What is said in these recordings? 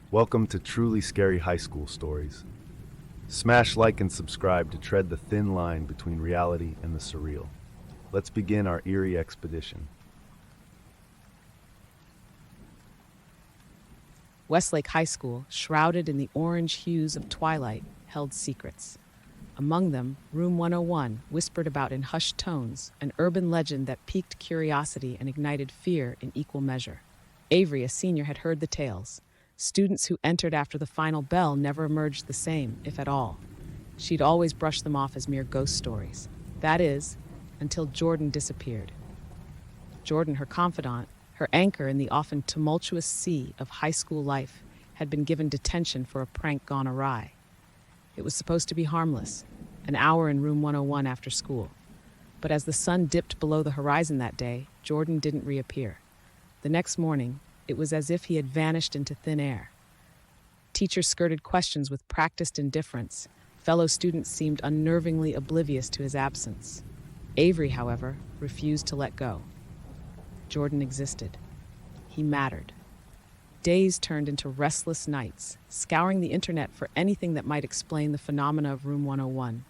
Welcome to Truly Scary High School Stories. Smash like and subscribe to tread the thin line between reality and the surreal. Let's begin our eerie expedition. Westlake High School, shrouded in the orange hues of twilight, held secrets. Among them, Room 101 whispered about in hushed tones, an urban legend that piqued curiosity and ignited fear in equal measure. Avery, a senior, had heard the tales. Students who entered after the final bell never emerged the same, if at all. She'd always brushed them off as mere ghost stories. That is, until Jordan disappeared. Jordan, her confidant, her anchor in the often tumultuous sea of high school life, had been given detention for a prank gone awry. It was supposed to be harmless, an hour in Room 101 after school. But as the sun dipped below the horizon that day, Jordan didn't reappear. The next morning, it was as if he had vanished into thin air. Teachers skirted questions with practiced indifference. Fellow students seemed unnervingly oblivious to his absence. Avery, however, refused to let go. Jordan existed. He mattered. Days turned into restless nights, scouring the internet for anything that might explain the phenomena of Room 101.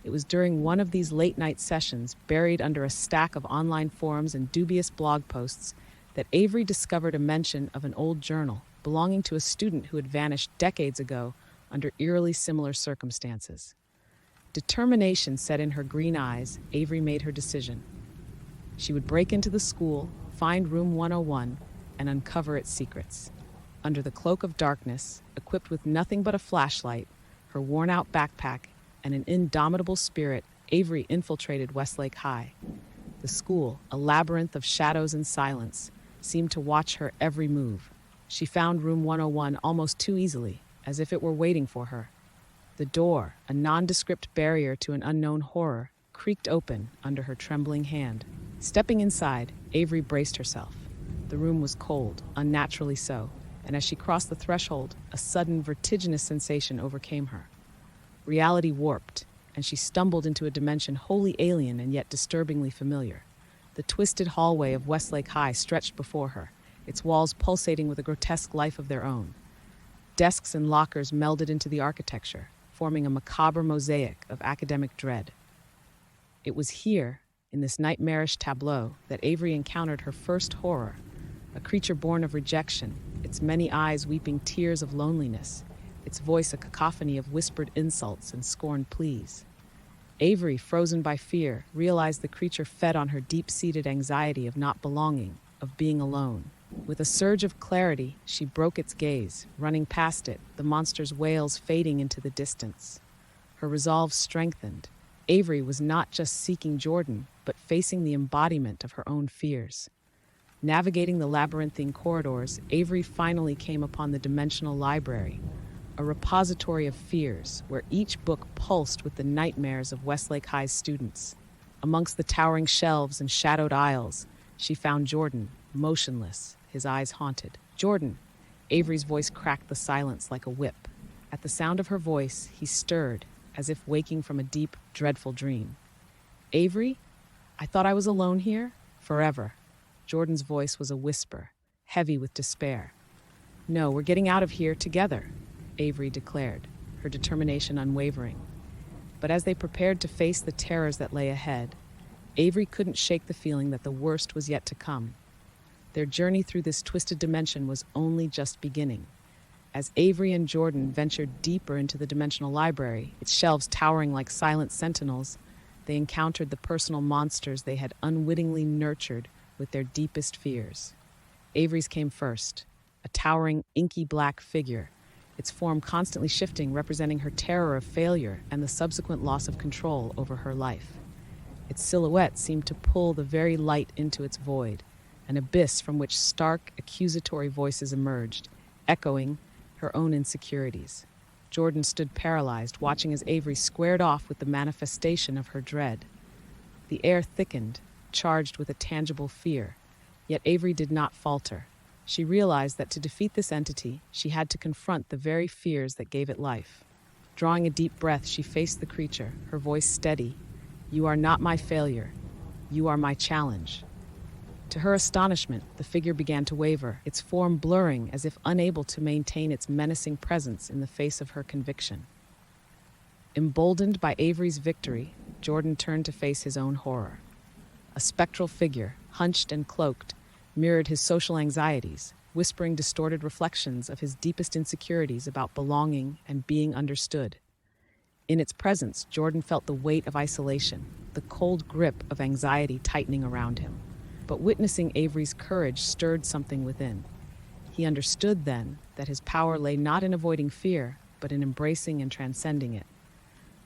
It was during one of these late-night sessions, buried under a stack of online forums and dubious blog posts, that Avery discovered a mention of an old journal belonging to a student who had vanished decades ago under eerily similar circumstances. Determination set in her green eyes. Avery made her decision. She would break into the school, find Room 101, and uncover its secrets. Under the cloak of darkness, equipped with nothing but a flashlight, her worn-out backpack, and an indomitable spirit, Avery infiltrated Westlake High. The school, a labyrinth of shadows and silence, seemed to watch her every move. She found Room 101 almost too easily, as if it were waiting for her. The door, a nondescript barrier to an unknown horror, creaked open under her trembling hand. Stepping inside, Avery braced herself. The room was cold, unnaturally so, and as she crossed the threshold, a sudden vertiginous sensation overcame her. Reality warped, and she stumbled into a dimension wholly alien and yet disturbingly familiar. The twisted hallway of Westlake High stretched before her, its walls pulsating with a grotesque life of their own. Desks and lockers melded into the architecture, forming a macabre mosaic of academic dread. It was here, in this nightmarish tableau, that Avery encountered her first horror, a creature born of rejection, its many eyes weeping tears of loneliness, its voice a cacophony of whispered insults and scorned pleas. Avery, frozen by fear, realized the creature fed on her deep-seated anxiety of not belonging, of being alone. With a surge of clarity, she broke its gaze, running past it, the monster's wails fading into the distance. Her resolve strengthened. Avery was not just seeking Jordan, but facing the embodiment of her own fears. Navigating the labyrinthine corridors, Avery finally came upon the dimensional library, a repository of fears where each book pulsed with the nightmares of Westlake High's students. Amongst the towering shelves and shadowed aisles, she found Jordan, motionless, his eyes haunted. "Jordan!" Avery's voice cracked the silence like a whip. At the sound of her voice, he stirred, as if waking from a deep, dreadful dream. "Avery? I thought I was alone here? Forever." Jordan's voice was a whisper, heavy with despair. "No, we're getting out of here together," Avery declared, her determination unwavering. But as they prepared to face the terrors that lay ahead, Avery couldn't shake the feeling that the worst was yet to come. Their journey through this twisted dimension was only just beginning. As Avery and Jordan ventured deeper into the dimensional library, its shelves towering like silent sentinels, they encountered the personal monsters they had unwittingly nurtured with their deepest fears. Avery's came first, a towering, inky black figure, its form constantly shifting, representing her terror of failure and the subsequent loss of control over her life. Its silhouette seemed to pull the very light into its void, an abyss from which stark, accusatory voices emerged, echoing her own insecurities. Jordan stood paralyzed, watching as Avery squared off with the manifestation of her dread. The air thickened, charged with a tangible fear, yet Avery did not falter. She realized that to defeat this entity, she had to confront the very fears that gave it life. Drawing a deep breath, she faced the creature, her voice steady. "You are not my failure. You are my challenge." To her astonishment, the figure began to waver, its form blurring as if unable to maintain its menacing presence in the face of her conviction. Emboldened by Avery's victory, Jordan turned to face his own horror. A spectral figure, hunched and cloaked, mirrored his social anxieties, whispering distorted reflections of his deepest insecurities about belonging and being understood. In its presence, Jordan felt the weight of isolation, the cold grip of anxiety tightening around him. But witnessing Avery's courage stirred something within. He understood then that his power lay not in avoiding fear, but in embracing and transcending it.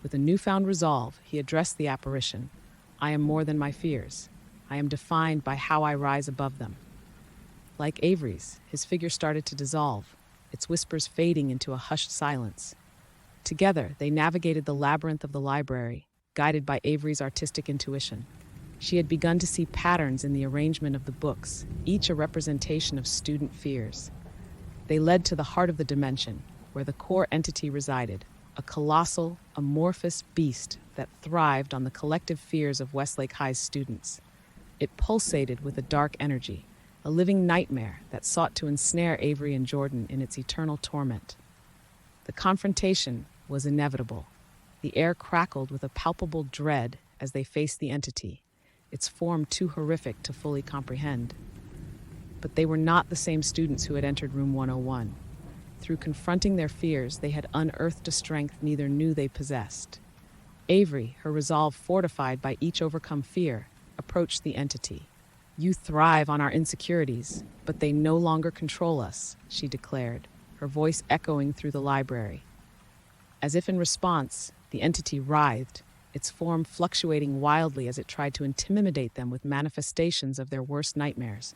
With a newfound resolve, he addressed the apparition. I am more than my fears. I am defined by how I rise above them. Like Avery's, his figure started to dissolve, its whispers fading into a hushed silence. Together, they navigated the labyrinth of the library, guided by Avery's artistic intuition. She had begun to see patterns in the arrangement of the books, each a representation of student fears. They led to the heart of the dimension, where the core entity resided, a colossal, amorphous beast that thrived on the collective fears of Westlake High's students. It pulsated with a dark energy, a living nightmare that sought to ensnare Avery and Jordan in its eternal torment. The confrontation was inevitable. The air crackled with a palpable dread as they faced the entity, its form too horrific to fully comprehend. But they were not the same students who had entered room 101. Through confronting their fears, they had unearthed a strength neither knew they possessed. Avery, her resolve fortified by each overcome fear, approached the entity. You thrive on our insecurities, but they no longer control us, she declared, her voice echoing through the library. As if in response, the entity writhed, its form fluctuating wildly as it tried to intimidate them with manifestations of their worst nightmares.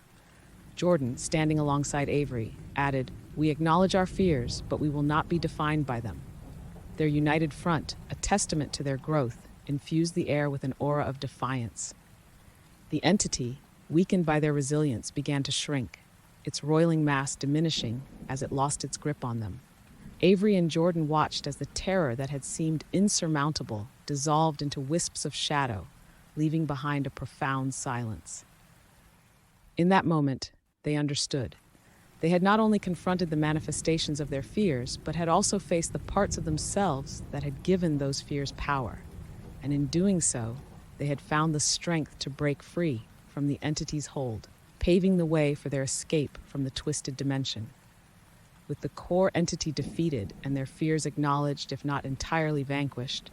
Jordan, standing alongside Avery, added, We acknowledge our fears, but we will not be defined by them. Their united front, a testament to their growth, infused the air with an aura of defiance. The entity, weakened by their resilience, began to shrink, its roiling mass diminishing as it lost its grip on them. Avery and Jordan watched as the terror that had seemed insurmountable dissolved into wisps of shadow, leaving behind a profound silence. In that moment, they understood. They had not only confronted the manifestations of their fears, but had also faced the parts of themselves that had given those fears power. And in doing so, they had found the strength to break free from the entity's hold, paving the way for their escape from the twisted dimension. With the core entity defeated and their fears acknowledged, if not entirely vanquished,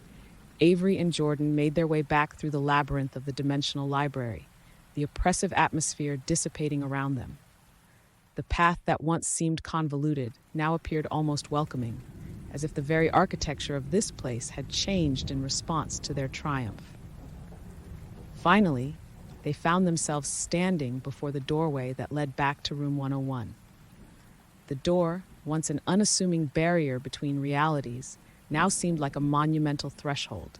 Avery and Jordan made their way back through the labyrinth of the dimensional library, the oppressive atmosphere dissipating around them. The path that once seemed convoluted now appeared almost welcoming, as if the very architecture of this place had changed in response to their triumph. Finally, they found themselves standing before the doorway that led back to room 101. The door, once an unassuming barrier between realities, now seemed like a monumental threshold.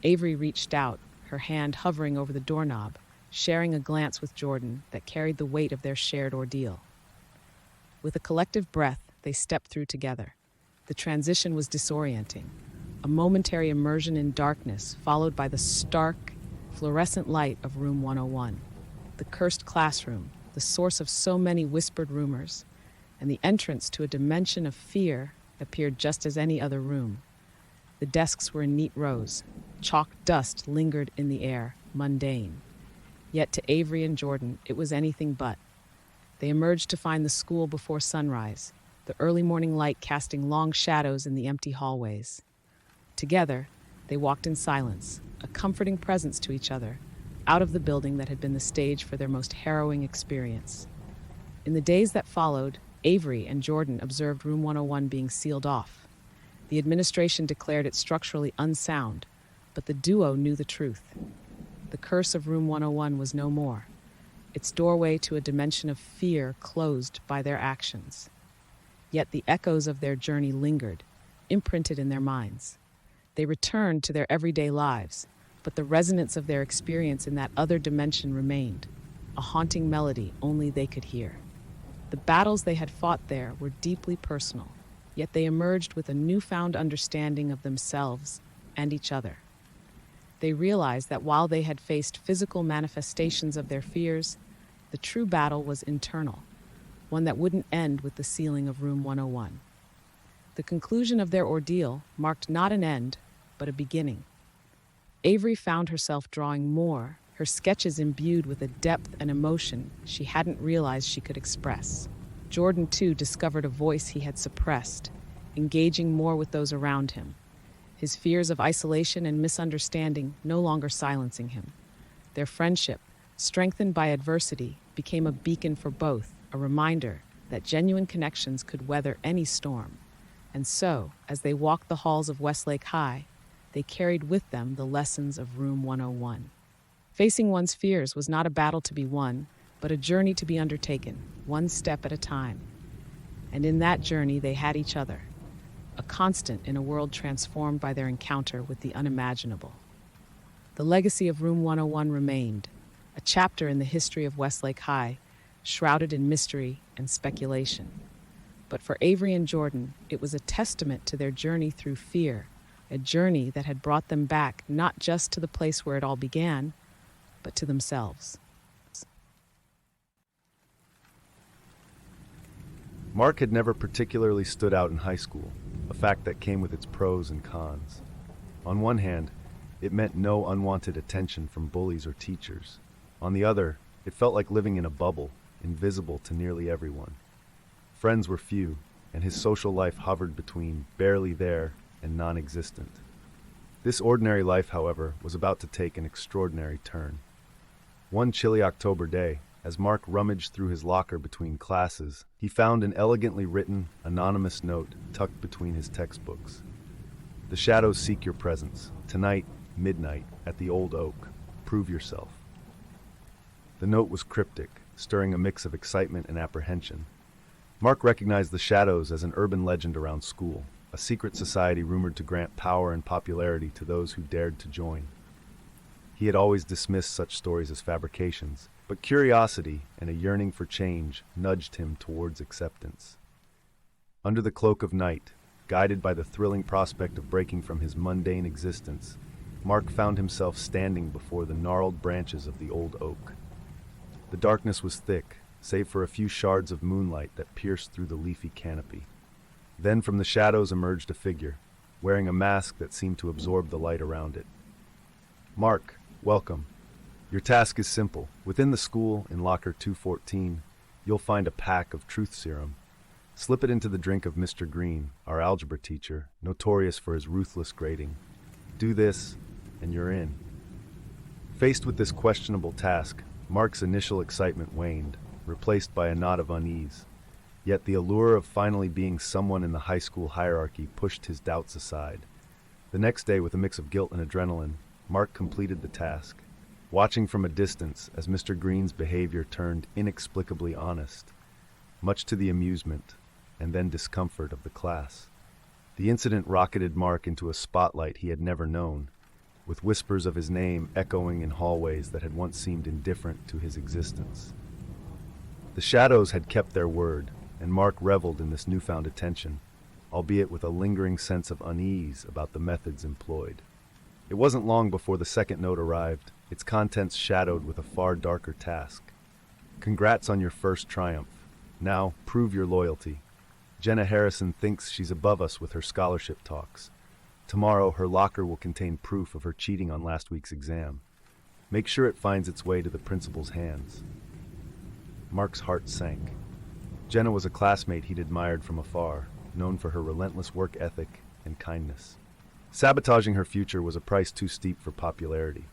Avery reached out, her hand hovering over the doorknob, sharing a glance with Jordan that carried the weight of their shared ordeal. With a collective breath, they stepped through together. The transition was disorienting, a momentary immersion in darkness followed by the stark, fluorescent light of room 101, the cursed classroom, the source of so many whispered rumors, and the entrance to a dimension of fear appeared just as any other room. The desks were in neat rows. Chalk dust lingered in the air, mundane. Yet to Avery and Jordan, it was anything but. They emerged to find the school before sunrise, the early morning light casting long shadows in the empty hallways. Together, they walked in silence, a comforting presence to each other, out of the building that had been the stage for their most harrowing experience. In the days that followed, Avery and Jordan observed room 101 being sealed off. The administration declared it structurally unsound, but the duo knew the truth. The curse of room 101 was no more, its doorway to a dimension of fear closed by their actions. Yet the echoes of their journey lingered, imprinted in their minds. They returned to their everyday lives, but the resonance of their experience in that other dimension remained, a haunting melody only they could hear. The battles they had fought there were deeply personal, yet they emerged with a newfound understanding of themselves and each other. They realized that while they had faced physical manifestations of their fears, The true battle was internal, one that wouldn't end with the ceiling of room 101. The conclusion of their ordeal marked not an end, but a beginning. Avery found herself drawing more, her sketches imbued with a depth and emotion she hadn't realized she could express. Jordan, too, discovered a voice he had suppressed, engaging more with those around him, his fears of isolation and misunderstanding no longer silencing him. Their friendship, strengthened by adversity, became a beacon for both, a reminder that genuine connections could weather any storm. And so, as they walked the halls of Westlake High, they carried with them the lessons of Room 101. Facing one's fears was not a battle to be won, but a journey to be undertaken, one step at a time. And in that journey, they had each other, a constant in a world transformed by their encounter with the unimaginable. The legacy of Room 101 remained, a chapter in the history of Westlake High, shrouded in mystery and speculation. But for Avery and Jordan, it was a testament to their journey through fear, a journey that had brought them back not just to the place where it all began, but to themselves. Mark had never particularly stood out in high school, a fact that came with its pros and cons. On one hand, it meant no unwanted attention from bullies or teachers. On the other, it felt like living in a bubble, invisible to nearly everyone. Friends were few, and his social life hovered between barely there and non-existent. This ordinary life, however, was about to take an extraordinary turn. One chilly October day, as Mark rummaged through his locker between classes, he found an elegantly written, anonymous note tucked between his textbooks. "The shadows seek your presence. Tonight, midnight, at the Old Oak. Prove yourself." The note was cryptic, stirring a mix of excitement and apprehension. Mark recognized the shadows as an urban legend around school, a secret society rumored to grant power and popularity to those who dared to join. He had always dismissed such stories as fabrications, but curiosity and a yearning for change nudged him towards acceptance. Under the cloak of night, guided by the thrilling prospect of breaking from his mundane existence, Mark found himself standing before the gnarled branches of the old oak. The darkness was thick, save for a few shards of moonlight that pierced through the leafy canopy. Then from the shadows emerged a figure, wearing a mask that seemed to absorb the light around it. "Mark, welcome. Your task is simple. Within the school, in locker 214, you'll find a pack of truth serum. Slip it into the drink of Mr. Green, our algebra teacher, notorious for his ruthless grading. Do this, and you're in." Faced with this questionable task, Mark's initial excitement waned, replaced by a knot of unease. Yet the allure of finally being someone in the high school hierarchy pushed his doubts aside. The next day, with a mix of guilt and adrenaline, Mark completed the task, watching from a distance as Mr. Green's behavior turned inexplicably honest, much to the amusement and then discomfort of the class. The incident rocketed Mark into a spotlight he had never known, with whispers of his name echoing in hallways that had once seemed indifferent to his existence. The shadows had kept their word, and Mark reveled in this newfound attention, albeit with a lingering sense of unease about the methods employed. It wasn't long before the second note arrived, its contents shadowed with a far darker task. "Congrats on your first triumph. Now, prove your loyalty. Jenna Harrison thinks she's above us with her scholarship talks. Tomorrow, her locker will contain proof of her cheating on last week's exam. Make sure it finds its way to the principal's hands." Mark's heart sank. Jenna was a classmate he'd admired from afar, known for her relentless work ethic and kindness. Sabotaging her future was a price too steep for popularity.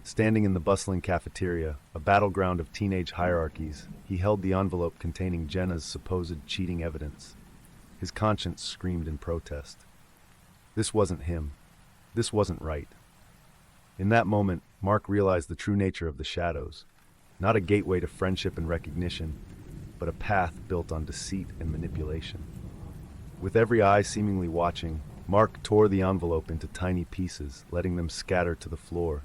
Standing in the bustling cafeteria, a battleground of teenage hierarchies, he held the envelope containing Jenna's supposed cheating evidence. His conscience screamed in protest. This wasn't him. This wasn't right. In that moment, Mark realized the true nature of the shadows. Not a gateway to friendship and recognition, but a path built on deceit and manipulation. With every eye seemingly watching, Mark tore the envelope into tiny pieces, letting them scatter to the floor,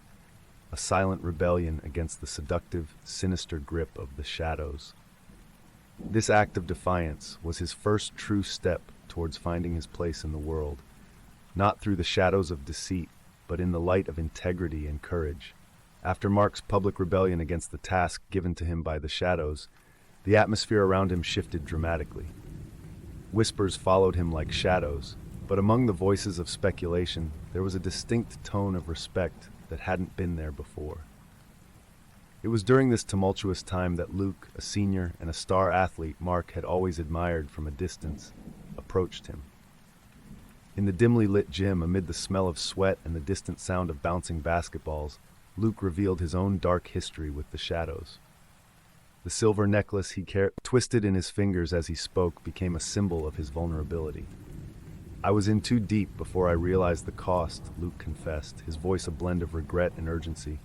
a silent rebellion against the seductive, sinister grip of the shadows. This act of defiance was his first true step towards finding his place in the world, not through the shadows of deceit, but in the light of integrity and courage. After Mark's public rebellion against the task given to him by the shadows, the atmosphere around him shifted dramatically. Whispers followed him like shadows, but among the voices of speculation, there was a distinct tone of respect that hadn't been there before. It was during this tumultuous time that Luke, a senior and a star athlete Mark had always admired from a distance, approached him. In the dimly lit gym, amid the smell of sweat and the distant sound of bouncing basketballs, Luke revealed his own dark history with the shadows. The silver necklace he twisted in his fingers as he spoke became a symbol of his vulnerability. "I was in too deep before I realized the cost," Luke confessed, his voice a blend of regret and urgency.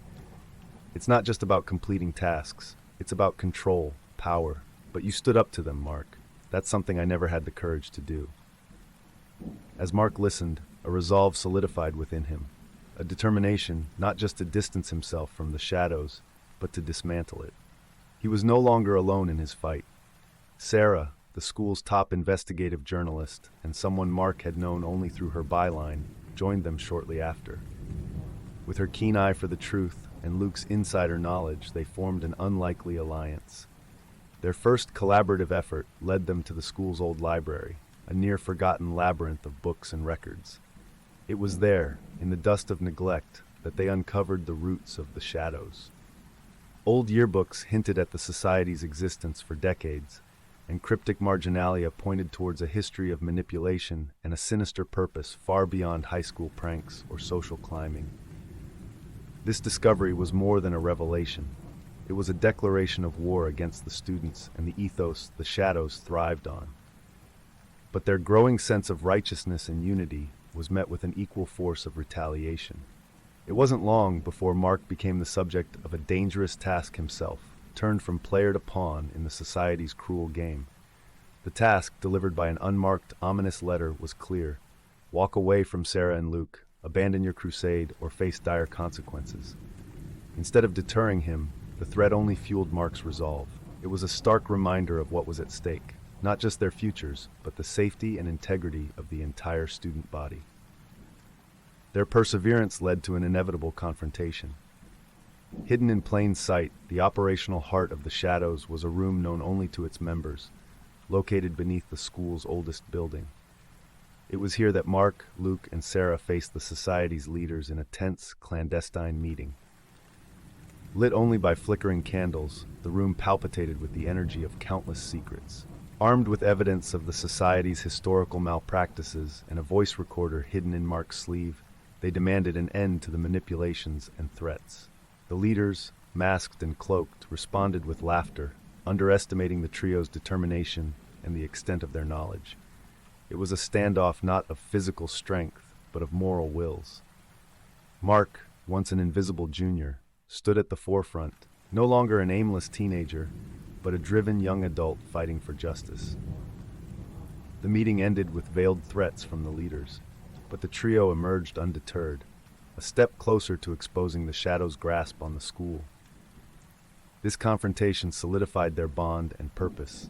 "It's not just about completing tasks. It's about control, power. But you stood up to them, Mark. That's something I never had the courage to do." As Mark listened, a resolve solidified within him, a determination not just to distance himself from the shadows, but to dismantle it. He was no longer alone in his fight. Sarah, the school's top investigative journalist, and someone Mark had known only through her byline, joined them shortly after. With her keen eye for the truth and Luke's insider knowledge, they formed an unlikely alliance. Their first collaborative effort led them to the school's old library, a near-forgotten labyrinth of books and records. It was there, in the dust of neglect, that they uncovered the roots of the shadows. Old yearbooks hinted at the society's existence for decades, and cryptic marginalia pointed towards a history of manipulation and a sinister purpose far beyond high school pranks or social climbing. This discovery was more than a revelation. It was a declaration of war against the students and the ethos the shadows thrived on. But their growing sense of righteousness and unity was met with an equal force of retaliation. It wasn't long before Mark became the subject of a dangerous task himself, turned from player to pawn in the society's cruel game. The task, delivered by an unmarked, ominous letter, was clear. Walk away from Sarah and Luke, abandon your crusade, or face dire consequences. Instead of deterring him, the threat only fueled Mark's resolve. It was a stark reminder of what was at stake. Not just their futures, but the safety and integrity of the entire student body. Their perseverance led to an inevitable confrontation. Hidden in plain sight, the operational heart of the shadows was a room known only to its members, located beneath the school's oldest building. It was here that Mark, Luke, and Sarah faced the society's leaders in a tense, clandestine meeting. Lit only by flickering candles, the room palpitated with the energy of countless secrets. Armed with evidence of the society's historical malpractices and a voice recorder hidden in Mark's sleeve, they demanded an end to the manipulations and threats. The leaders, masked and cloaked, responded with laughter, underestimating the trio's determination and the extent of their knowledge. It was a standoff not of physical strength, but of moral wills. Mark, once an invisible junior, stood at the forefront, no longer an aimless teenager, but a driven young adult fighting for justice. The meeting ended with veiled threats from the leaders, but the trio emerged undeterred, a step closer to exposing the shadows' grasp on the school. This confrontation solidified their bond and purpose.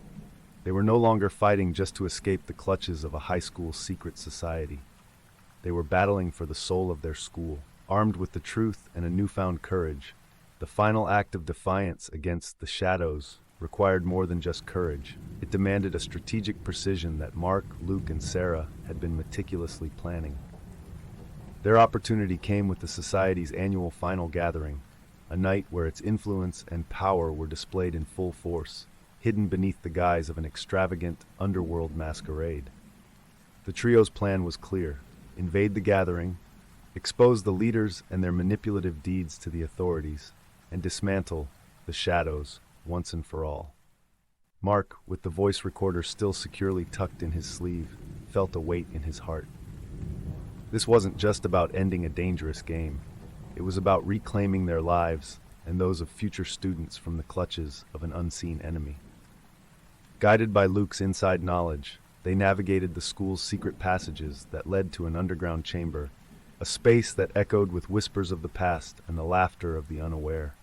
They were no longer fighting just to escape the clutches of a high school secret society. They were battling for the soul of their school, armed with the truth and a newfound courage. The final act of defiance against the shadows required more than just courage. It demanded a strategic precision that Mark, Luke, and Sarah had been meticulously planning. Their opportunity came with the society's annual final gathering, a night where its influence and power were displayed in full force, hidden beneath the guise of an extravagant underworld masquerade. The trio's plan was clear: invade the gathering, expose the leaders and their manipulative deeds to the authorities, and dismantle the shadows once and for all. Mark, with the voice recorder still securely tucked in his sleeve, felt a weight in his heart. This wasn't just about ending a dangerous game. It was about reclaiming their lives and those of future students from the clutches of an unseen enemy. Guided by Luke's inside knowledge, they navigated the school's secret passages that led to an underground chamber, a space that echoed with whispers of the past and the laughter of the unaware.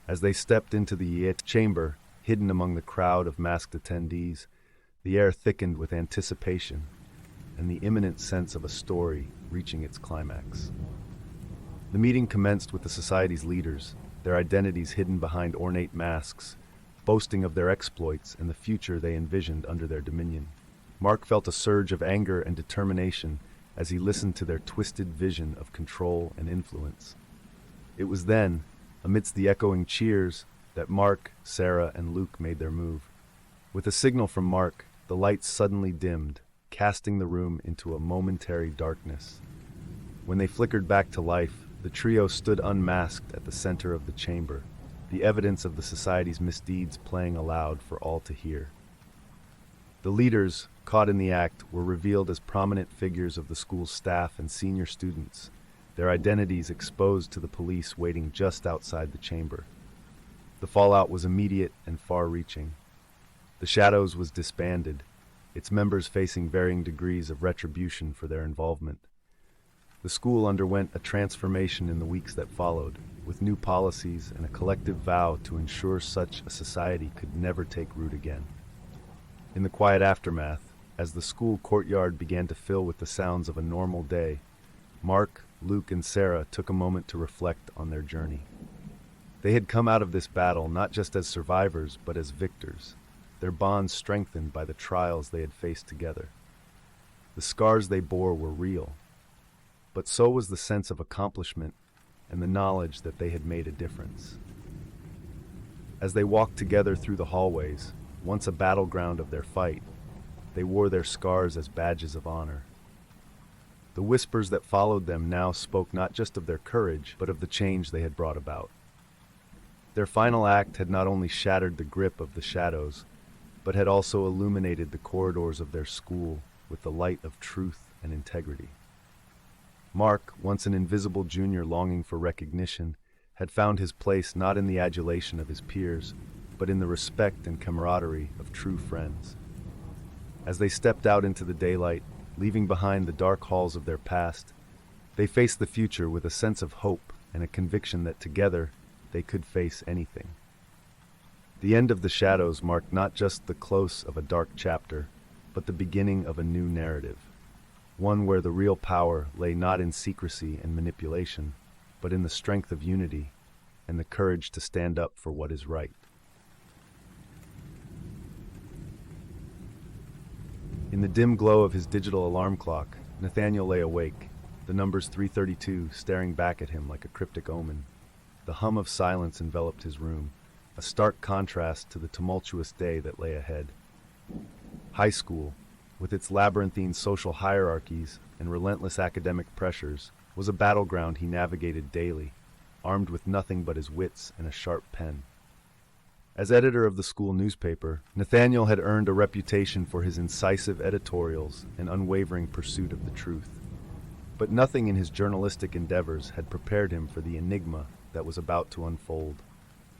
As they stepped into the chamber, hidden among the crowd of masked attendees, the air thickened with anticipation and the imminent sense of a story reaching its climax. The meeting commenced with the society's leaders, their identities hidden behind ornate masks, boasting of their exploits and the future they envisioned under their dominion. Mark felt a surge of anger and determination as he listened to their twisted vision of control and influence. It was then, amidst the echoing cheers, that Mark, Sarah, and Luke made their move. With a signal from Mark, the lights suddenly dimmed, casting the room into a momentary darkness. When they flickered back to life, the trio stood unmasked at the center of the chamber, the evidence of the society's misdeeds playing aloud for all to hear. The leaders, caught in the act, were revealed as prominent figures of the school's staff and senior students, their identities exposed to the police waiting just outside the chamber. The fallout was immediate and far-reaching. The Shadows was disbanded, its members facing varying degrees of retribution for their involvement. The school underwent a transformation in the weeks that followed, with new policies and a collective vow to ensure such a society could never take root again. In the quiet aftermath, as the school courtyard began to fill with the sounds of a normal day, Mark, Luke, and Sarah took a moment to reflect on their journey. They had come out of this battle not just as survivors, but as victors, their bonds strengthened by the trials they had faced together. The scars they bore were real, but so was the sense of accomplishment and the knowledge that they had made a difference. As they walked together through the hallways, once a battleground of their fight, they wore their scars as badges of honor. The whispers that followed them now spoke not just of their courage, but of the change they had brought about. Their final act had not only shattered the grip of the Shadows, but had also illuminated the corridors of their school with the light of truth and integrity. Mark, once an invisible junior longing for recognition, had found his place not in the adulation of his peers, but in the respect and camaraderie of true friends. As they stepped out into the daylight, leaving behind the dark halls of their past, they faced the future with a sense of hope and a conviction that together they could face anything. The end of the Shadows marked not just the close of a dark chapter, but the beginning of a new narrative, one where the real power lay not in secrecy and manipulation, but in the strength of unity and the courage to stand up for what is right. In the dim glow of his digital alarm clock, Nathaniel lay awake, the numbers 332 staring back at him like a cryptic omen. The hum of silence enveloped his room, a stark contrast to the tumultuous day that lay ahead. High school, with its labyrinthine social hierarchies and relentless academic pressures, was a battleground he navigated daily, armed with nothing but his wits and a sharp pen. As editor of the school newspaper, Nathaniel had earned a reputation for his incisive editorials and unwavering pursuit of the truth. But nothing in his journalistic endeavors had prepared him for the enigma that was about to unfold.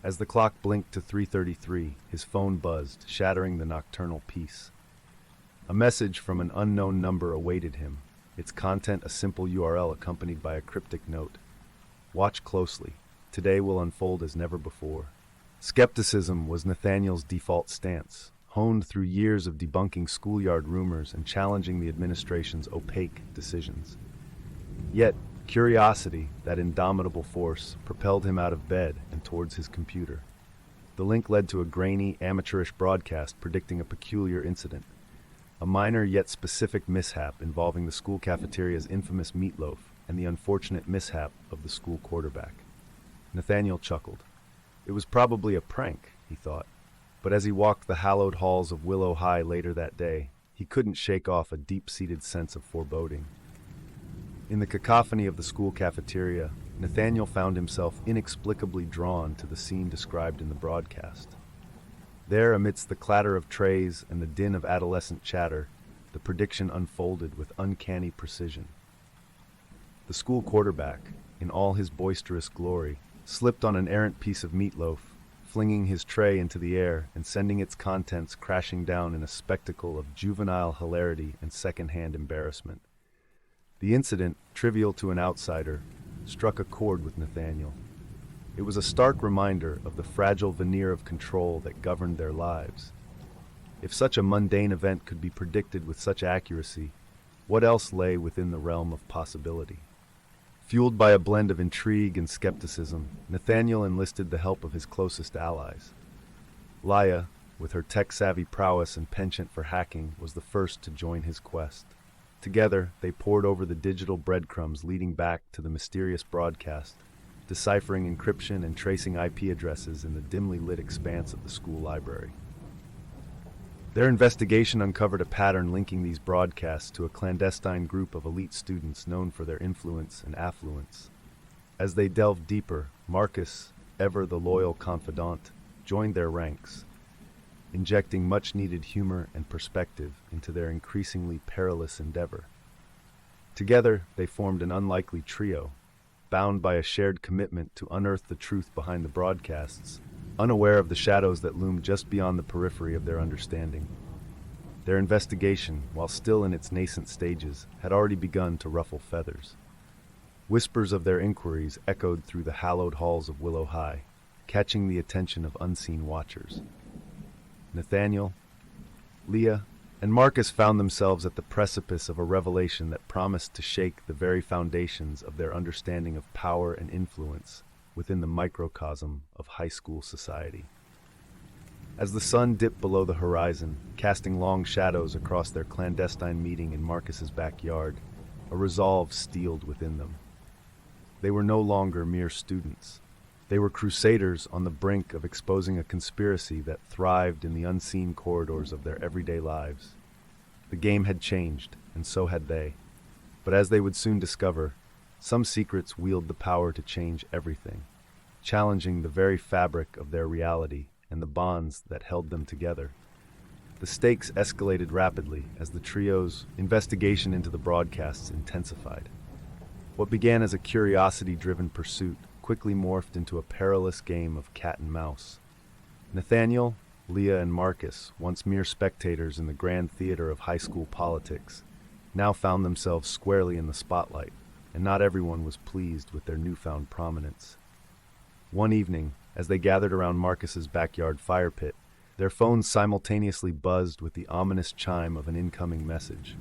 As the clock blinked to 3:33, his phone buzzed, shattering the nocturnal peace. A message from an unknown number awaited him, its content a simple URL accompanied by a cryptic note. Watch closely. Today will unfold as never before. Skepticism was Nathaniel's default stance, honed through years of debunking schoolyard rumors and challenging the administration's opaque decisions. Yet, curiosity, that indomitable force, propelled him out of bed and towards his computer. The link led to a grainy, amateurish broadcast predicting a peculiar incident, a minor yet specific mishap involving the school cafeteria's infamous meatloaf and the unfortunate mishap of the school quarterback. Nathaniel chuckled. It was probably a prank, he thought, but as he walked the hallowed halls of Willow High later that day, he couldn't shake off a deep-seated sense of foreboding. In the cacophony of the school cafeteria, Nathaniel found himself inexplicably drawn to the scene described in the broadcast. There, amidst the clatter of trays and the din of adolescent chatter, the prediction unfolded with uncanny precision. The school quarterback, in all his boisterous glory, slipped on an errant piece of meatloaf, flinging his tray into the air and sending its contents crashing down in a spectacle of juvenile hilarity and second-hand embarrassment. The incident, trivial to an outsider, struck a chord with Nathaniel. It was a stark reminder of the fragile veneer of control that governed their lives. If such a mundane event could be predicted with such accuracy, what else lay within the realm of possibility? Fueled by a blend of intrigue and skepticism, Nathaniel enlisted the help of his closest allies. Leia, with her tech-savvy prowess and penchant for hacking, was the first to join his quest. Together, they pored over the digital breadcrumbs leading back to the mysterious broadcast, deciphering encryption and tracing IP addresses in the dimly lit expanse of the school library. Their investigation uncovered a pattern linking these broadcasts to a clandestine group of elite students known for their influence and affluence. As they delved deeper, Marcus, ever the loyal confidant, joined their ranks, injecting much-needed humor and perspective into their increasingly perilous endeavor. Together, they formed an unlikely trio, bound by a shared commitment to unearth the truth behind the broadcasts, unaware of the shadows that loomed just beyond the periphery of their understanding. Their investigation, while still in its nascent stages, had already begun to ruffle feathers. Whispers of their inquiries echoed through the hallowed halls of Willow High, catching the attention of unseen watchers. Nathaniel, Leah, and Marcus found themselves at the precipice of a revelation that promised to shake the very foundations of their understanding of power and influence within the microcosm of high school society. As the sun dipped below the horizon, casting long shadows across their clandestine meeting in Marcus's backyard, a resolve steeled within them. They were no longer mere students. They were crusaders on the brink of exposing a conspiracy that thrived in the unseen corridors of their everyday lives. The game had changed, and so had they. But as they would soon discover, some secrets wield the power to change everything, challenging the very fabric of their reality and the bonds that held them together. The stakes escalated rapidly as the trio's investigation into the broadcasts intensified. What began as a curiosity-driven pursuit quickly morphed into a perilous game of cat and mouse. Nathaniel, Leah, and Marcus, once mere spectators in the grand theater of high school politics, now found themselves squarely in the spotlight, and not everyone was pleased with their newfound prominence. One evening, as they gathered around Marcus's backyard fire pit, their phones simultaneously buzzed with the ominous chime of an incoming message.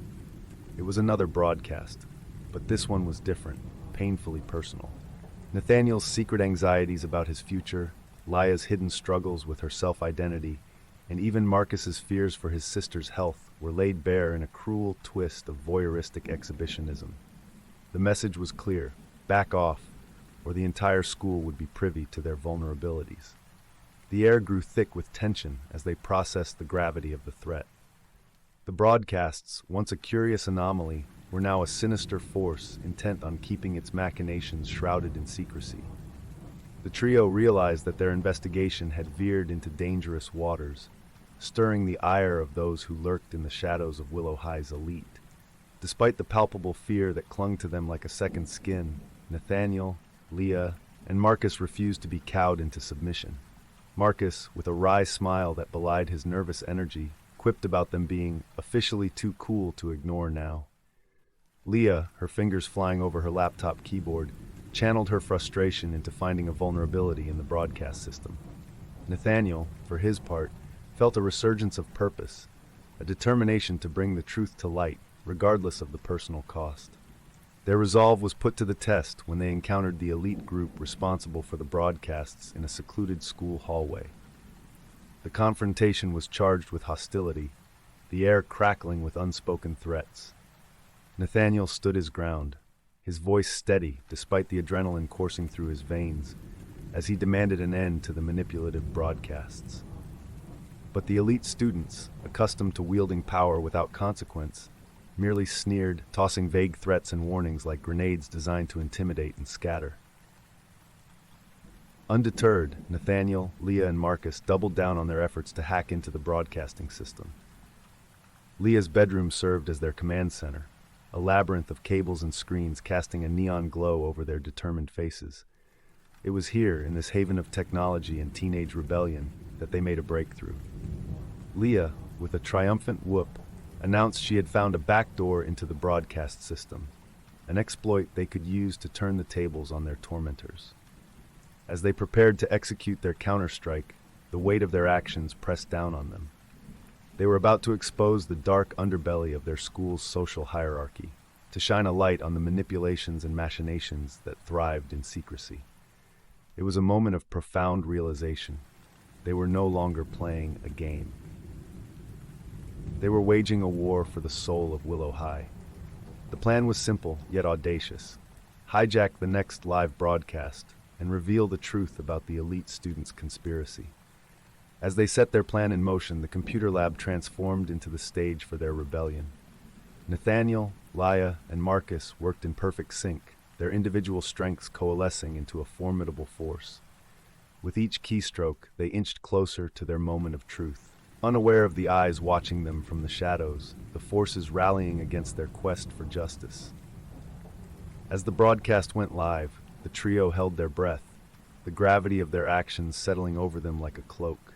It was another broadcast, but this one was different, painfully personal. Nathaniel's secret anxieties about his future, Leia's hidden struggles with her self-identity, and even Marcus's fears for his sister's health were laid bare in a cruel twist of voyeuristic exhibitionism. The message was clear: back off, or the entire school would be privy to their vulnerabilities. The air grew thick with tension as they processed the gravity of the threat. The broadcasts, once a curious anomaly, were now a sinister force intent on keeping its machinations shrouded in secrecy. The trio realized that their investigation had veered into dangerous waters, stirring the ire of those who lurked in the shadows of Willow High's elite. Despite the palpable fear that clung to them like a second skin, Nathaniel, Leah, and Marcus refused to be cowed into submission. Marcus, with a wry smile that belied his nervous energy, quipped about them being officially too cool to ignore now. Leah, her fingers flying over her laptop keyboard, channeled her frustration into finding a vulnerability in the broadcast system. Nathaniel, for his part, felt a resurgence of purpose, a determination to bring the truth to light, regardless of the personal cost. Their resolve was put to the test when they encountered the elite group responsible for the broadcasts in a secluded school hallway. The confrontation was charged with hostility, the air crackling with unspoken threats. Nathaniel stood his ground, his voice steady despite the adrenaline coursing through his veins, as he demanded an end to the manipulative broadcasts. But the elite students, accustomed to wielding power without consequence, merely sneered, tossing vague threats and warnings like grenades designed to intimidate and scatter. Undeterred, Nathaniel, Leah, and Marcus doubled down on their efforts to hack into the broadcasting system. Leah's bedroom served as their command center, a labyrinth of cables and screens casting a neon glow over their determined faces. It was here, in this haven of technology and teenage rebellion, that they made a breakthrough. Leah, with a triumphant whoop, announced she had found a backdoor into the broadcast system, an exploit they could use to turn the tables on their tormentors. As they prepared to execute their counterstrike, the weight of their actions pressed down on them. They were about to expose the dark underbelly of their school's social hierarchy, to shine a light on the manipulations and machinations that thrived in secrecy. It was a moment of profound realization. They were no longer playing a game. They were waging a war for the soul of Willow High. The plan was simple, yet audacious. Hijack the next live broadcast and reveal the truth about the elite students' conspiracy. As they set their plan in motion, the computer lab transformed into the stage for their rebellion. Nathaniel, Leah, and Marcus worked in perfect sync, their individual strengths coalescing into a formidable force. With each keystroke, they inched closer to their moment of truth. Unaware of the eyes watching them from the shadows, the forces rallying against their quest for justice. As the broadcast went live, the trio held their breath, the gravity of their actions settling over them like a cloak.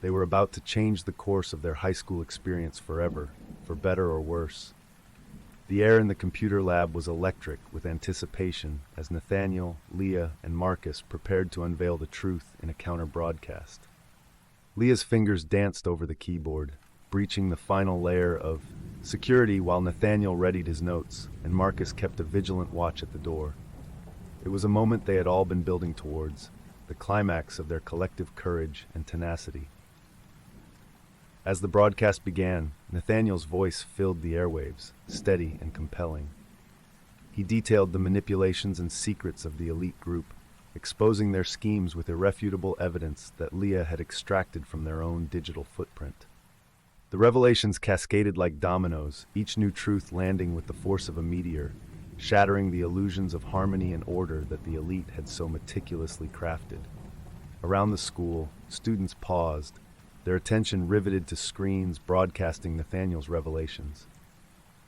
They were about to change the course of their high school experience forever, for better or worse. The air in the computer lab was electric with anticipation as Nathaniel, Leah, and Marcus prepared to unveil the truth in a counter-broadcast. Leah's fingers danced over the keyboard, breaching the final layer of security while Nathaniel readied his notes, and Marcus kept a vigilant watch at the door. It was a moment they had all been building towards, the climax of their collective courage and tenacity. As the broadcast began, Nathaniel's voice filled the airwaves, steady and compelling. He detailed the manipulations and secrets of the elite group, exposing their schemes with irrefutable evidence that Leah had extracted from their own digital footprint. The revelations cascaded like dominoes, each new truth landing with the force of a meteor, shattering the illusions of harmony and order that the elite had so meticulously crafted. Around the school, students paused, their attention riveted to screens broadcasting Nathaniel's revelations.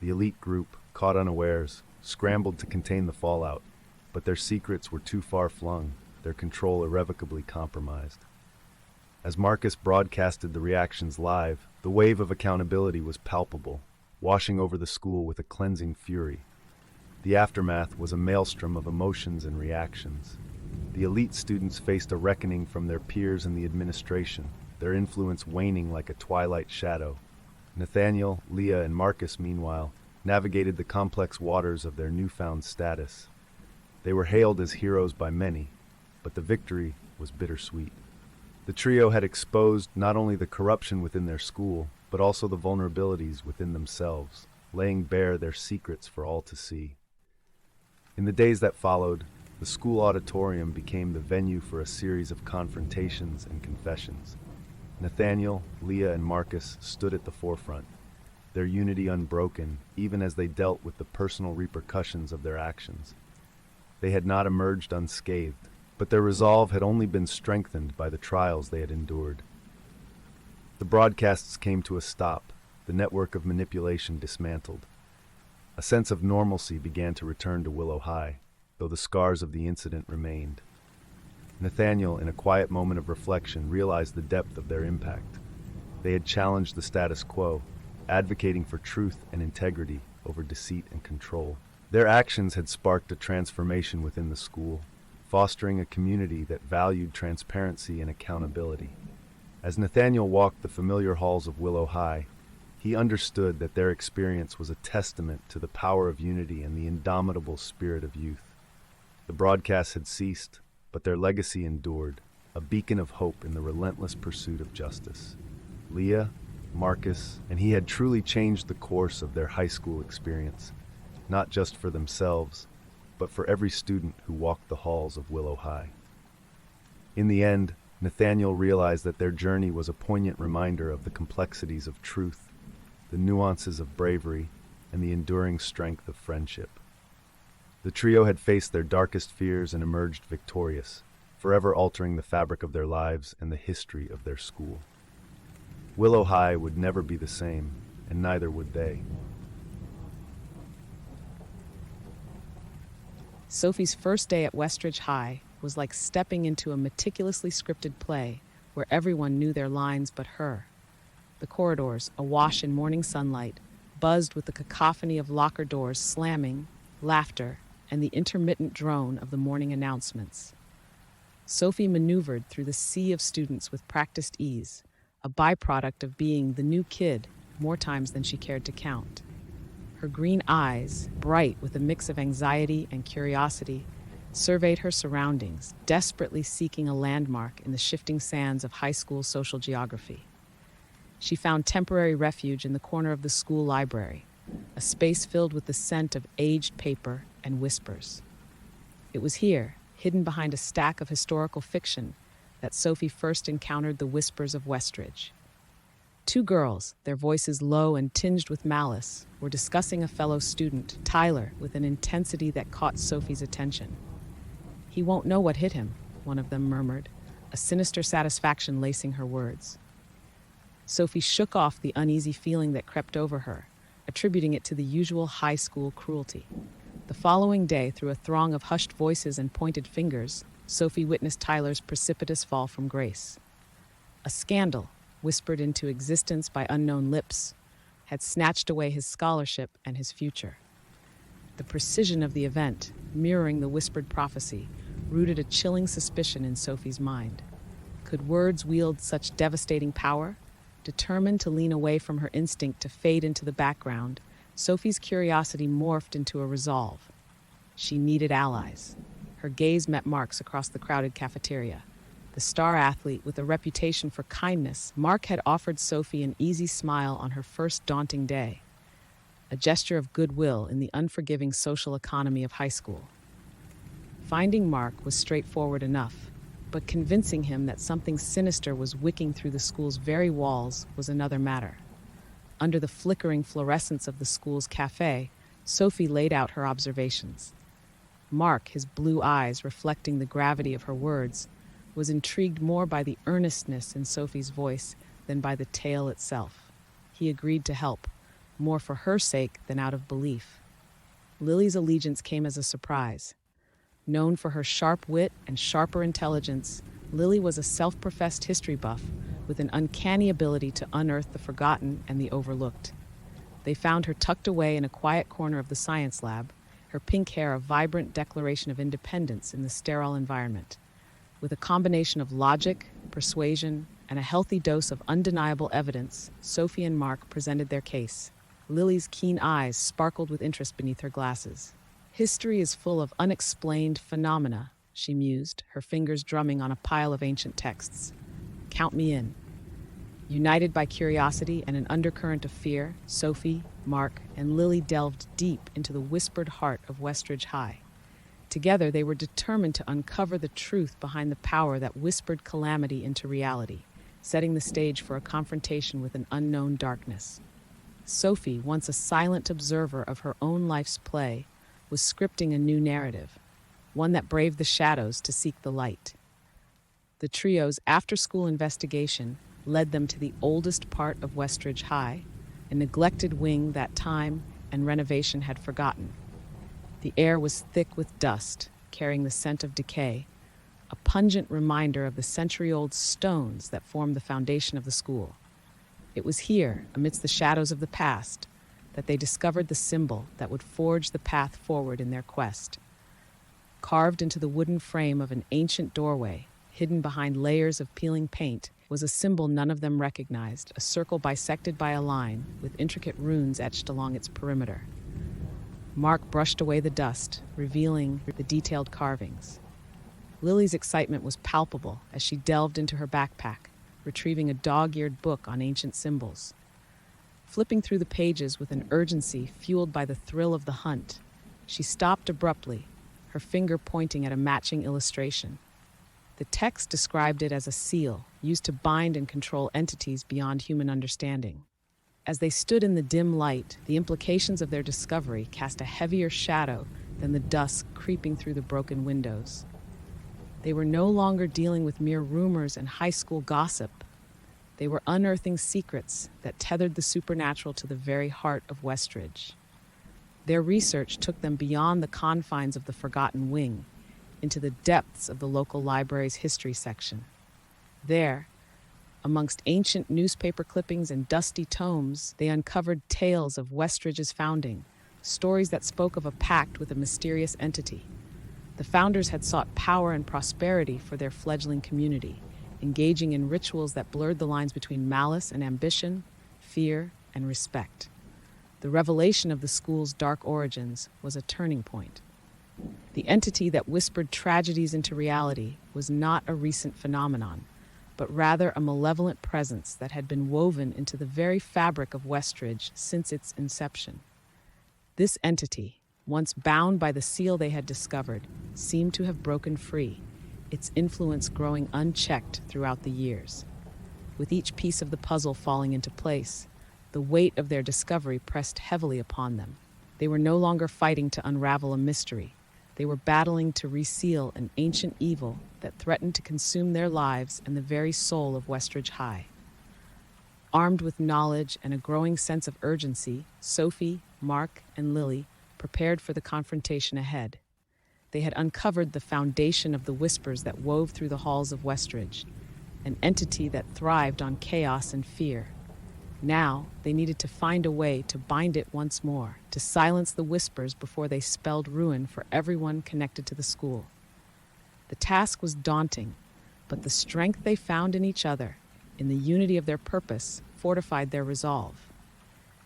The elite group, caught unawares, scrambled to contain the fallout, but their secrets were too far flung, their control irrevocably compromised. As Marcus broadcasted the reactions live, the wave of accountability was palpable, washing over the school with a cleansing fury. The aftermath was a maelstrom of emotions and reactions. The elite students faced a reckoning from their peers and the administration, their influence waning like a twilight shadow. Nathaniel, Leah, and Marcus, meanwhile, navigated the complex waters of their newfound status. They were hailed as heroes by many, but the victory was bittersweet. The trio had exposed not only the corruption within their school, but also the vulnerabilities within themselves, laying bare their secrets for all to see. In the days that followed, the school auditorium became the venue for a series of confrontations and confessions. Nathaniel, Leah, and Marcus stood at the forefront, their unity unbroken, even as they dealt with the personal repercussions of their actions. They had not emerged unscathed, but their resolve had only been strengthened by the trials they had endured. The broadcasts came to a stop, the network of manipulation dismantled. A sense of normalcy began to return to Willow High, though the scars of the incident remained. Nathaniel, in a quiet moment of reflection, realized the depth of their impact. They had challenged the status quo, advocating for truth and integrity over deceit and control. Their actions had sparked a transformation within the school, fostering a community that valued transparency and accountability. As Nathaniel walked the familiar halls of Willow High, he understood that their experience was a testament to the power of unity and the indomitable spirit of youth. The broadcasts had ceased, but their legacy endured, a beacon of hope in the relentless pursuit of justice. Leah, Marcus, and he had truly changed the course of their high school experience, not just for themselves, but for every student who walked the halls of Willow High. In the end, Nathaniel realized that their journey was a poignant reminder of the complexities of truth, the nuances of bravery, and the enduring strength of friendship. The trio had faced their darkest fears and emerged victorious, forever altering the fabric of their lives and the history of their school. Willow High would never be the same, and neither would they. Sophie's first day at Westlake High was like stepping into a meticulously scripted play where everyone knew their lines but her. The corridors, awash in morning sunlight, buzzed with the cacophony of locker doors slamming, laughter, and the intermittent drone of the morning announcements. Sophie maneuvered through the sea of students with practiced ease, a byproduct of being the new kid more times than she cared to count. Her green eyes, bright with a mix of anxiety and curiosity, surveyed her surroundings, desperately seeking a landmark in the shifting sands of high school social geography. She found temporary refuge in the corner of the school library, a space filled with the scent of aged paper and whispers. It was here, hidden behind a stack of historical fiction, that Sophie first encountered the whispers of Westridge. Two girls, their voices low and tinged with malice, were discussing a fellow student, Tyler, with an intensity that caught Sophie's attention. "He won't know what hit him," one of them murmured, a sinister satisfaction lacing her words. Sophie shook off the uneasy feeling that crept over her, attributing it to the usual high school cruelty. The following day, through a throng of hushed voices and pointed fingers, Sophie witnessed Tyler's precipitous fall from grace. A scandal, whispered into existence by unknown lips, had snatched away his scholarship and his future. The precision of the event, mirroring the whispered prophecy, rooted a chilling suspicion in Sophie's mind. Could words wield such devastating power? Determined to lean away from her instinct to fade into the background, Sophie's curiosity morphed into a resolve. She needed allies. Her gaze met Mark's across the crowded cafeteria. The star athlete with a reputation for kindness, Mark had offered Sophie an easy smile on her first daunting day, a gesture of goodwill in the unforgiving social economy of high school. Finding Mark was straightforward enough, but convincing him that something sinister was wicking through the school's very walls was another matter. Under the flickering fluorescence of the school's cafe, Sophie laid out her observations. Mark, his blue eyes reflecting the gravity of her words, was intrigued more by the earnestness in Sophie's voice than by the tale itself. He agreed to help, more for her sake than out of belief. Lily's allegiance came as a surprise. Known for her sharp wit and sharper intelligence, Lily was a self-professed history buff with an uncanny ability to unearth the forgotten and the overlooked. They found her tucked away in a quiet corner of the science lab, her pink hair a vibrant declaration of independence in the sterile environment. With a combination of logic, persuasion, and a healthy dose of undeniable evidence, Sophie and Mark presented their case. Lily's keen eyes sparkled with interest beneath her glasses. "History is full of unexplained phenomena," she mused, her fingers drumming on a pile of ancient texts. "Count me in." United by curiosity and an undercurrent of fear, Sophie, Mark, and Lily delved deep into the whispered heart of Westlake High. Together, they were determined to uncover the truth behind the power that whispered calamity into reality, setting the stage for a confrontation with an unknown darkness. Sophie, once a silent observer of her own life's play, was scripting a new narrative, one that braved the shadows to seek the light. The trio's after-school investigation led them to the oldest part of Westlake High, a neglected wing that time and renovation had forgotten. The air was thick with dust, carrying the scent of decay, a pungent reminder of the century-old stones that formed the foundation of the school. It was here, amidst the shadows of the past, that they discovered the symbol that would forge the path forward in their quest. Carved into the wooden frame of an ancient doorway, hidden behind layers of peeling paint, was a symbol none of them recognized, a circle bisected by a line, with intricate runes etched along its perimeter. Mark brushed away the dust, revealing the detailed carvings. Lily's excitement was palpable as she delved into her backpack, retrieving a dog-eared book on ancient symbols. Flipping through the pages with an urgency fueled by the thrill of the hunt, she stopped abruptly, her finger pointing at a matching illustration. The text described it as a seal used to bind and control entities beyond human understanding. As they stood in the dim light, the implications of their discovery cast a heavier shadow than the dusk creeping through the broken windows. They were no longer dealing with mere rumors and high school gossip. They were unearthing secrets that tethered the supernatural to the very heart of Westridge. Their research took them beyond the confines of the forgotten wing, into the depths of the local library's history section. There, amongst ancient newspaper clippings and dusty tomes, they uncovered tales of Westridge's founding, stories that spoke of a pact with a mysterious entity. The founders had sought power and prosperity for their fledgling community, engaging in rituals that blurred the lines between malice and ambition, fear and respect. The revelation of the school's dark origins was a turning point. The entity that whispered tragedies into reality was not a recent phenomenon, but rather a malevolent presence that had been woven into the very fabric of Westridge since its inception. This entity, once bound by the seal they had discovered, seemed to have broken free, its influence growing unchecked throughout the years. With each piece of the puzzle falling into place, the weight of their discovery pressed heavily upon them. They were no longer fighting to unravel a mystery. They were battling to reseal an ancient evil that threatened to consume their lives and the very soul of Westridge High. Armed with knowledge and a growing sense of urgency, Sophie, Mark, and Lily prepared for the confrontation ahead. They had uncovered the foundation of the whispers that wove through the halls of Westridge, an entity that thrived on chaos and fear. Now, they needed to find a way to bind it once more, to silence the whispers before they spelled ruin for everyone connected to the school. The task was daunting, but the strength they found in each other, in the unity of their purpose, fortified their resolve.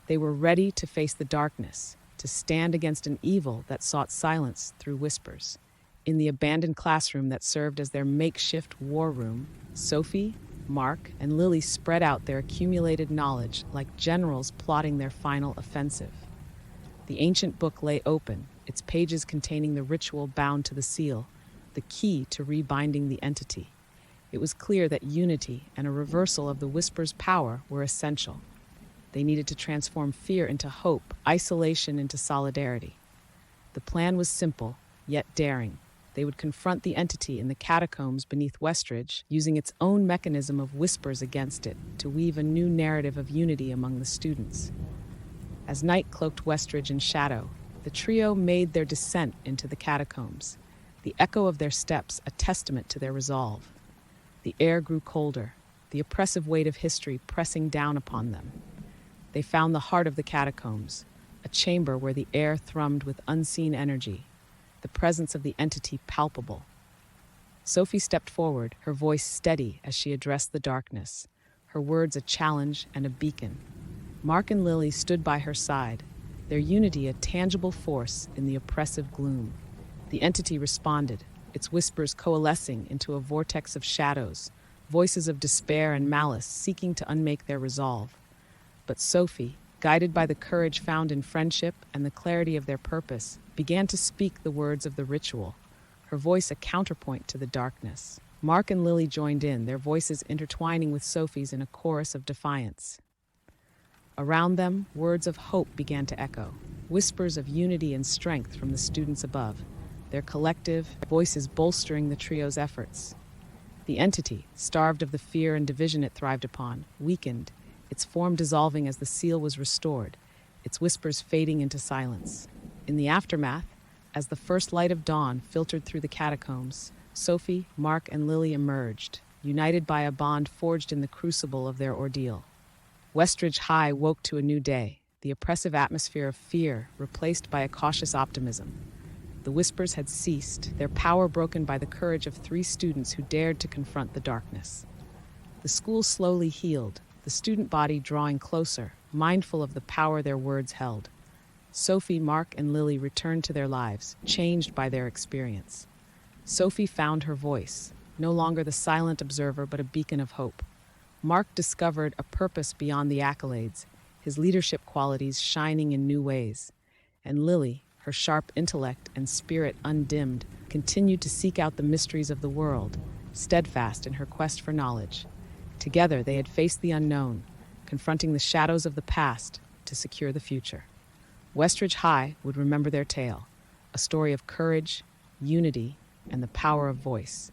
They were ready to face the darkness, to stand against an evil that sought silence through whispers. In the abandoned classroom that served as their makeshift war room, Sophie, Mark, and Lily spread out their accumulated knowledge like generals plotting their final offensive. The ancient book lay open, its pages containing the ritual bound to the seal, the key to rebinding the entity. It was clear that unity and a reversal of the whisper's power were essential. They needed to transform fear into hope, isolation into solidarity. The plan was simple, yet daring. They would confront the entity in the catacombs beneath Westridge, using its own mechanism of whispers against it to weave a new narrative of unity among the students. As night cloaked Westridge in shadow, the trio made their descent into the catacombs, the echo of their steps a testament to their resolve. The air grew colder, the oppressive weight of history pressing down upon them. They found the heart of the catacombs, a chamber where the air thrummed with unseen energy, the presence of the entity palpable. Sophie stepped forward, her voice steady as she addressed the darkness, her words a challenge and a beacon. Mark and Lily stood by her side, their unity a tangible force in the oppressive gloom. The entity responded, its whispers coalescing into a vortex of shadows, voices of despair and malice seeking to unmake their resolve. But Sophie, guided by the courage found in friendship and the clarity of their purpose, began to speak the words of the ritual, her voice a counterpoint to the darkness. Mark and Lily joined in, their voices intertwining with Sophie's in a chorus of defiance. Around them, words of hope began to echo, whispers of unity and strength from the students above, their collective voices bolstering the trio's efforts. The entity, starved of the fear and division it thrived upon, weakened, its form dissolving as the seal was restored, its whispers fading into silence. In the aftermath, as the first light of dawn filtered through the catacombs, Sophie, Mark, and Lily emerged, united by a bond forged in the crucible of their ordeal. Westridge High woke to a new day, the oppressive atmosphere of fear replaced by a cautious optimism. The whispers had ceased, their power broken by the courage of 3 students who dared to confront the darkness. The school slowly healed, the student body drawing closer, mindful of the power their words held. Sophie, Mark, and Lily returned to their lives, changed by their experience. Sophie found her voice, no longer the silent observer but a beacon of hope. Mark discovered a purpose beyond the accolades, his leadership qualities shining in new ways. And Lily, her sharp intellect and spirit undimmed, continued to seek out the mysteries of the world, steadfast in her quest for knowledge. Together they had faced the unknown, confronting the shadows of the past to secure the future. Westridge High would remember their tale, a story of courage, unity, and the power of voice.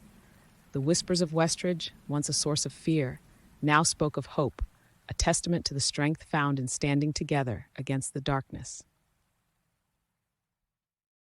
The whispers of Westridge, once a source of fear, now spoke of hope, a testament to the strength found in standing together against the darkness.